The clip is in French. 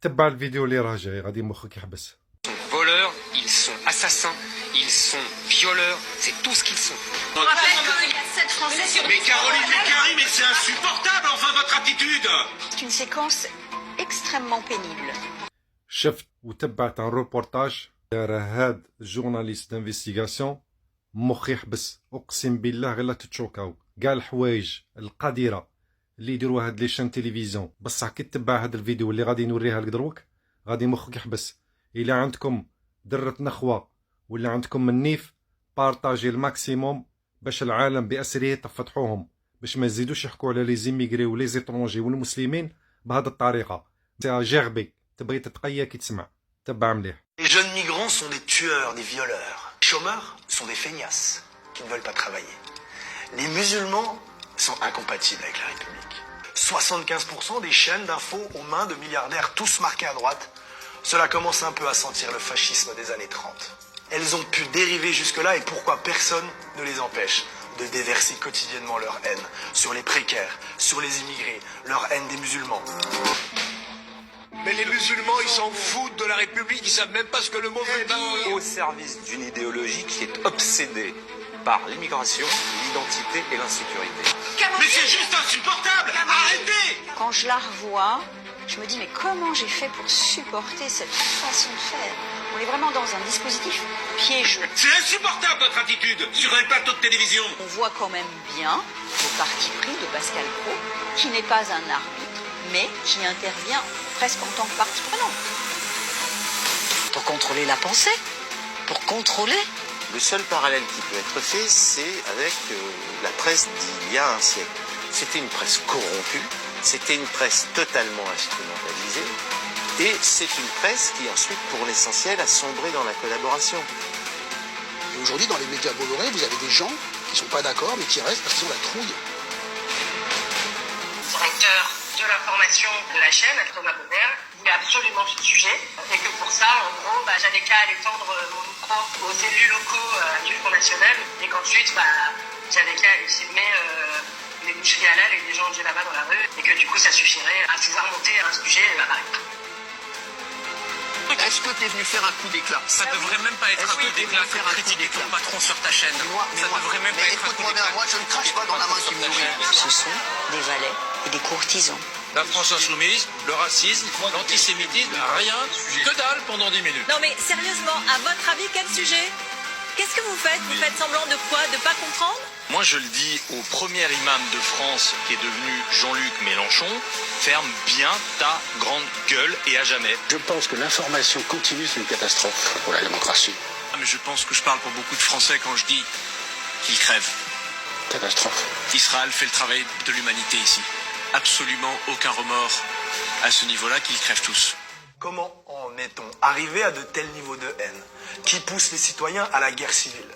تبع الفيديو اللي راه جاي غادي مخك يحبس. Voleurs, ils sont assassins, ils sont violeurs, c'est tout ce qu'ils sont. Je rappelle qu'il y a 7 Français sur... Mais Caroline, mais Karim, mais c'est insupportable, enfin, votre attitude. C'est une séquence extrêmement pénible. شفت وتبعت عن روبورتاج دار هاد جورناليست دانفستيغاسيون مخي يحبس. اقسم بالله غير لا تتشوكاو كاع الحوايج القذره اللي يديروا هاد لي شان تيليفزيون. بصح كي تتبع هاد الفيديو اللي غادي نوريها لك دروك غادي مخك يحبس. الا عندكم درة نخوه ولا عندكم النيف بارطاجي الماكسيموم باش العالم باسره تفتحوهم باش ما يزيدوش يحكوا على لي زيميغري ولي زيترونجي والمسلمين بهذه الطريقه. سي جيربي تبغي تتقيا كي تسمع. تبع مليح. Les jeunes migrants sont des tueurs, des violeurs. Les chômeurs sont des feignasses qui ne veulent pas travailler. Les musulmans sont incompatibles avec la République. 75% des chaînes d'infos aux mains de milliardaires tous marqués à droite. Cela commence un peu à sentir le fascisme des années 30. Elles ont pu dériver jusque-là et pourquoi personne ne les empêche de déverser quotidiennement leur haine sur les précaires, sur les immigrés, leur haine des musulmans. Mais les musulmans, ils s'en foutent de la République, ils savent même pas ce que le mot veut dire. Au service d'une idéologie qui est obsédée par l'immigration, l'identité et l'insécurité. Mais c'est juste insupportable. Arrêtez. Quand je la revois, je me dis mais comment j'ai fait pour supporter cette façon de faire? On est vraiment dans un dispositif piégeux. C'est insupportable votre attitude sur un plateau de télévision. On voit quand même bien le parti pris de Pascal Pro, qui n'est pas un arbitre, mais qui intervient presque en tant que partie prenante. Pour contrôler la pensée, pour contrôler. Le seul parallèle qui peut être fait, c'est avec la presse d'il y a un siècle. C'était une presse corrompue, c'était une presse totalement instrumentalisée, et c'est une presse qui ensuite, pour l'essentiel, a sombré dans la collaboration. Et aujourd'hui, dans les médias Bolloré, vous avez des gens qui ne sont pas d'accord, mais qui restent parce qu'ils ont la trouille. Directeur de l'information de la chaîne, Thomas Bonner, voulait absolument ce sujet, et que pour ça, en gros, j'avais qu'à aller tendre mon micro aux élus locaux du Front National, et qu'ensuite, j'avais qu'à aller filmer les boucheries halal et les gens du là-bas dans la rue, et que du coup, ça suffirait à pouvoir monter un sujet à Paris. Est-ce que tu es venu faire un coup d'éclat? Ça devrait même pas être un coup d'éclat que critiquer ton patron sur ta chaîne. Ça devrait même pas être un coup Écoute-moi bien, d'éclat. moi je ne crache pas dans la main qui me nourrit. Ce sont des valets et des courtisans. La France insoumise, le racisme, l'antisémitisme, rien, que dalle pendant 10 minutes. Non mais sérieusement, à votre avis, quel sujet? Qu'est-ce que vous faites? Vous faites semblant de quoi? De pas comprendre? Moi je le dis au premier imam de France qui est devenu Jean-Luc Mélenchon, ferme bien ta grande gueule et à jamais. Je pense que l'information continue, c'est une catastrophe pour la démocratie. Ah, mais je pense que je parle pour beaucoup de Français quand je dis qu'ils crèvent. Catastrophe. Israël fait le travail de l'humanité ici. Absolument aucun remords à ce niveau-là, qu'ils crèvent tous. Comment en est-on arrivé à de tels niveaux de haine qui poussent les citoyens à la guerre civile